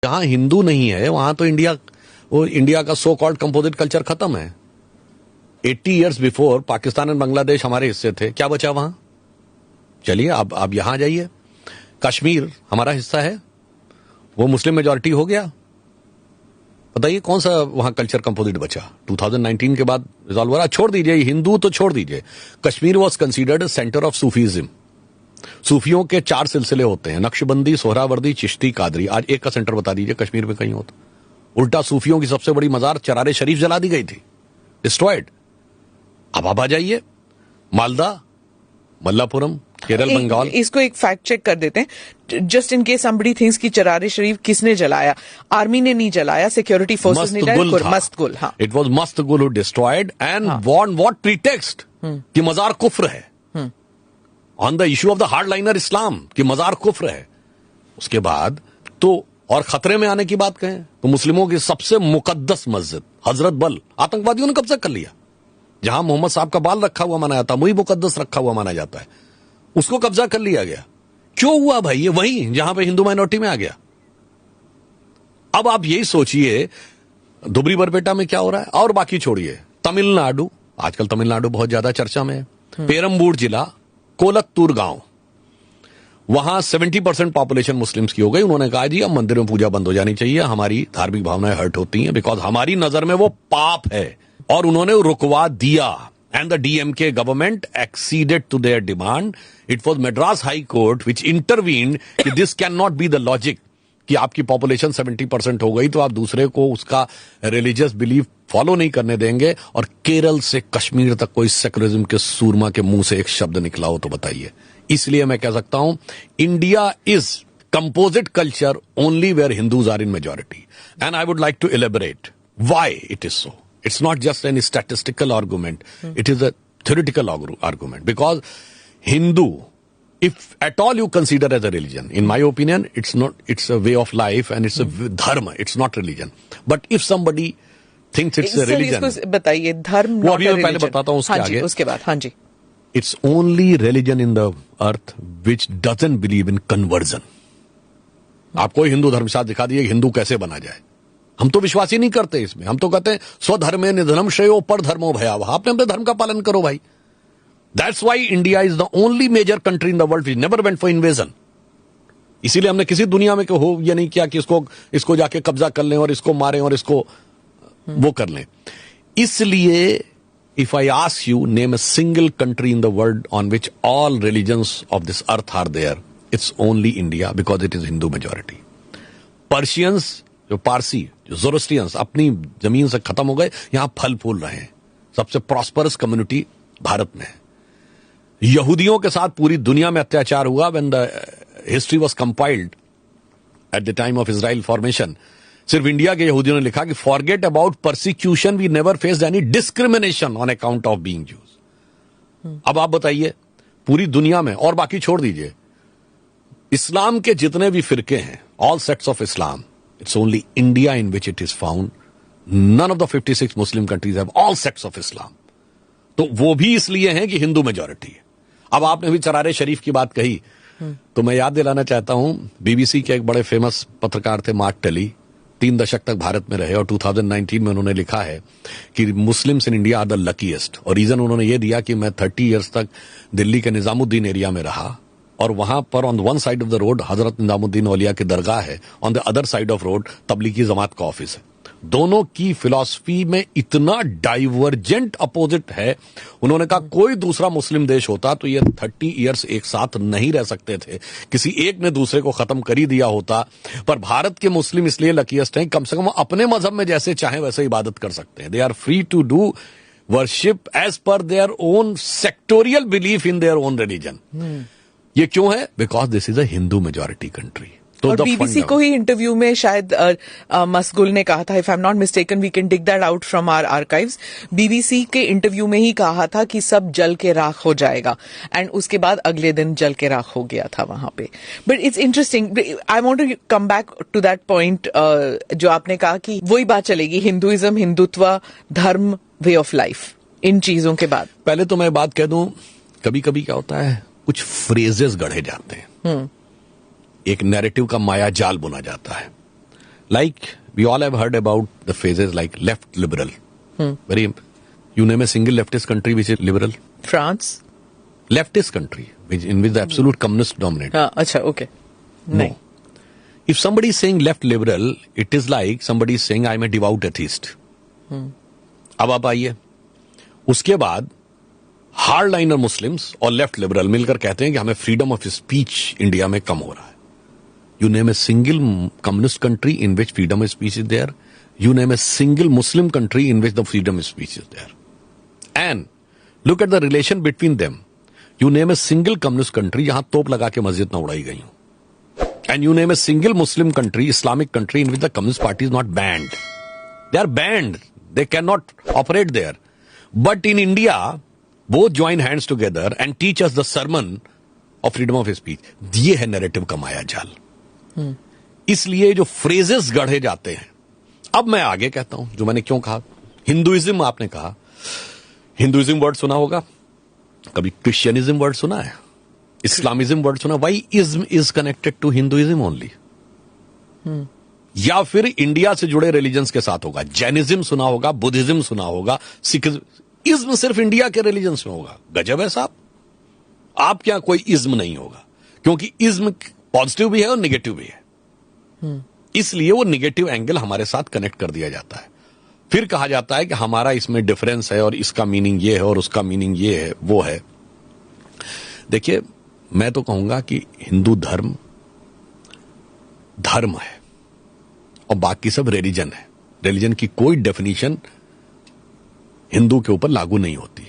जहां हिंदू नहीं है वहां तो इंडिया का सो कॉल्ड कंपोजिट कल्चर खत्म है। 80 ईयर्स बिफोर पाकिस्तान और बांग्लादेश हमारे हिस्से थे, क्या बचा वहां? चलिए आप यहां जाइए, कश्मीर हमारा हिस्सा है, वो मुस्लिम मेजॉरिटी हो गया। बताइए कौन सा वहां कल्चर कंपोजिट बचा? 2019 के बाद रिजॉल्व हो रहा। छोड़ दीजिए हिंदू तो छोड़ दीजिए, Kashmir was considered centre of Sufism. सूफियों के 4 सिलसिले होते हैं, नक्शबंदी, सोहरावर्दी, चिश्ती, कादरी। आज एक का सेंटर बता दीजिए कश्मीर में कहीं हो तो। उल्टा सूफियों की सबसे बड़ी मजार चरारे शरीफ जला दी गई थी, डिस्ट्रॉयड। अब आप आ जाइए मालदा, मल्लापुरम, केरल, बंगाल। इसको एक फैक्ट चेक कर देते हैं, just in case somebody thinks कि चरारे शरीफ किसने जलाया। आर्मी ने नहीं जलाया, सिक्योरिटी फोर्सेस ने जलाया। मस्तगुल, हाँ, it was Mastgul who destroyed and on what pretext कि मजार कुफ्र है, on the issue of the hardliner Islam कि मजार कुफ्र है। उसके बाद तो और खतरे में आने की बात कहें तो मुस्लिमों की सबसे मुकद्दस मस्जिद हजरत बल आतंकवादियों ने कब्जा कर लिया। जहां मोहम्मद साहब का बाल रखा हुआ माना जाता, वही मुकद्दस रखा हुआ माना जाता है, उसको कब्जा कर लिया गया। क्यों हुआ भाई? ये वही जहां पे हिंदू माइनॉरिटी में आ गया। अब आप यही सोचिए धुबरी बरपेटा में क्या हो रहा है, और बाकी छोड़िए तमिलनाडु, आजकल तमिलनाडु बहुत ज्यादा चर्चा में है। पेरम्बूर जिला, कोलत्तूर गांव, वहां 70% पॉपुलेशन मुस्लिम्स की हो गई। उन्होंने कहा जी अब मंदिर में पूजा बंद हो जानी चाहिए, हमारी धार्मिक भावनाएं हर्ट होती हैं, बिकॉज हमारी नजर में वो पाप है। और उन्होंने रुकवा दिया and the DMK government acceded to their demand. It was Madras High Court which intervened कि this can not be the logic कि आपकी पॉपुलेशन 70% हो गई तो आप दूसरे को उसका रिलीजियस बिलीफ फॉलो नहीं करने देंगे। और केरल से कश्मीर तक कोई सेकुलरिज्म के सूरमा के मुंह से एक शब्द निकला हो तो बताइए। इसलिए मैं कह सकता हूं India is composite culture only where Hindus are in majority, and I would like to elaborate why it is so. It's not just any statistical argument. It is a theoretical argument. Because Hindu, if at all you consider as a religion, in my opinion, it's a way of life and it's a dharma. It's not religion. But if somebody thinks it's a religion. इसको बताइए, धर्म वो अभी मैं पहले बताता हूँ उसके आगे। उसके बाद, हाँ जी। It's only religion in the earth which doesn't believe in conversion. आप कोई हिंदू धर्मशास्त्र दिखा दिए हिंदू कैसे बना जाए, हम तो विश्वास ही नहीं करते इसमें। हम तो कहते हैं स्वधर्मे निधनम श्रेयो पर धर्मो भयावह। आपने अपने धर्म का पालन करो भाई। That's why India is the only major country in the world which never went for invasion. इसीलिए हमने किसी दुनिया में हो ये नहीं किया कि इसको जाके कब्जा कर लें और इसको मारें और इसको वो कर लें। इसलिए if I ask you name a single country in the world on which all religions of this earth are there, it's only India because it is Hindu majority. Persians, जो पारसी, जो ज़ोरोस्ट्रियंस अपनी जमीन से खत्म हो गए, यहां फल फूल रहे हैं। सबसे प्रॉस्परस कम्युनिटी भारत में है। यहूदियों के साथ पूरी दुनिया में अत्याचार हुआ when the history was compiled at the time of Israel formation. सिर्फ इंडिया के यहूदियों ने लिखा कि forget about persecution, we never faced any discrimination on account of being Jews. अब आप बताइए पूरी दुनिया में, और बाकी छोड़ दीजिए, इस्लाम के जितने भी फिरके हैं, all sects of Islam, it's only India in which it is found. None of the 56 Muslim countries have all sects of Islam. तो वो भी इसलिए हैं कि हिंदू मेजॉरिटी है। अब आपने भी चरारे शरीफ की बात कही तो मैं याद दिलाना चाहता हूं, बीबीसी के एक बड़े फेमस पत्रकार थे मार्क टेली, 3 दशक तक भारत में रहे और 2019 में उन्होंने लिखा है कि Muslims in India are the luckiest. और रीजन उन्होंने ये दिया कि मैं 30 ईयर्स तक दिल्ली के निजामुद्दीन एरिया में रहा और वहां पर on one side of the road Hazrat Nizamuddin Auliya की दरगाह है, on the other side of road Tablighi Jamaat का ऑफिस है। दोनों की फिलॉसफी में इतना डाइवर्जेंट अपोजिट है। उन्होंने कहा कोई दूसरा मुस्लिम देश होता तो ये 30 ईयर्स एक साथ नहीं रह सकते थे, किसी एक ने दूसरे को खत्म कर ही दिया होता। पर भारत के मुस्लिम इसलिए लकीएस्ट हैं, कम से कम अपने मजहब में जैसे चाहें वैसे इबादत कर सकते हैं। They are free to do worship as per their own sectorial belief in their own religion. ये क्यों है? Because this is a Hindu majority country. और बीबीसी को ही इंटरव्यू में शायद मसगुल ने कहा था, if I am not mistaken we can dig that out from our archives, BBC के इंटरव्यू में ही कहा था कि सब जल के राख हो जाएगा, एंड उसके बाद अगले दिन जल के राख हो गया था वहां पे। But it's interesting, I want to come back to that point जो आपने कहा कि वही बात चलेगी, हिंदुइज्म, हिंदुत्व, धर्म, वे ऑफ लाइफ, इन चीजों के बाद। पहले तो मैं बात कह दूं, कभी कभी क्या होता है कुछ फ्रेजेस गढ़े जाते हैं, एक नैरेटिव का माया जाल बुना जाता है। Like we all have heard about the phrases like left liberal. Very. You name a single leftist country which is liberal. France. Leftist country in which the absolute communist dominate. अच्छा, okay. No. If somebody is saying left liberal, it is like somebody is saying I am a devout atheist. अब आप आइए, उसके बाद hard liner Muslims और left liberal मिलकर कहते हैं कि हमें फ्रीडम ऑफ स्पीच इंडिया में कम हो रहा है. You name a single communist country in which freedom of speech is there. You name a single Muslim country in which the freedom of speech is there. And look at the relation between them. You name a single communist country जहां तोप लगा के मस्जिद न उड़ाई गई हो. And you name a single Muslim country, Islamic country in which the communist party is not band. They are banned. They cannot operate there. But in India, both join hands together and teach us the sermon of freedom of speech. ये है narrative का माया जाल. इसलिए जो phrases गढ़े जाते हैं, अब मैं आगे कहता हूं जो मैंने क्यों कहा. हिंदुइज्म आपने कहा, हिंदुइज्म वर्ड सुना होगा, कभी क्रिश्चियनिज्म वर्ड सुना है, इस्लामिज्म वर्ड सुना. Why ism is connected to Hinduism only. या फिर इंडिया से जुड़े रिलीजन्स के साथ होगा. जैनिज्म सुना होगा, बुद्धिज्म सुना होगा, सिखिज्म. इज्म सिर्फ इंडिया के रिलीजन्स में होगा. गजब है साहब. आप क्या कोई इज्म नहीं होगा, क्योंकि इज्म पॉजिटिव भी है और निगेटिव भी है. इसलिए वो निगेटिव एंगल हमारे साथ कनेक्ट कर दिया जाता है. फिर कहा जाता है कि हमारा इसमें डिफरेंस है और इसका मीनिंग ये है और उसका मीनिंग ये है, वो है. देखिए, मैं तो कहूंगा कि हिंदू धर्म है और बाकी सब रिलीजन है. रिलीजन की कोई डेफिनेशन हिंदू के ऊपर लागू नहीं होती.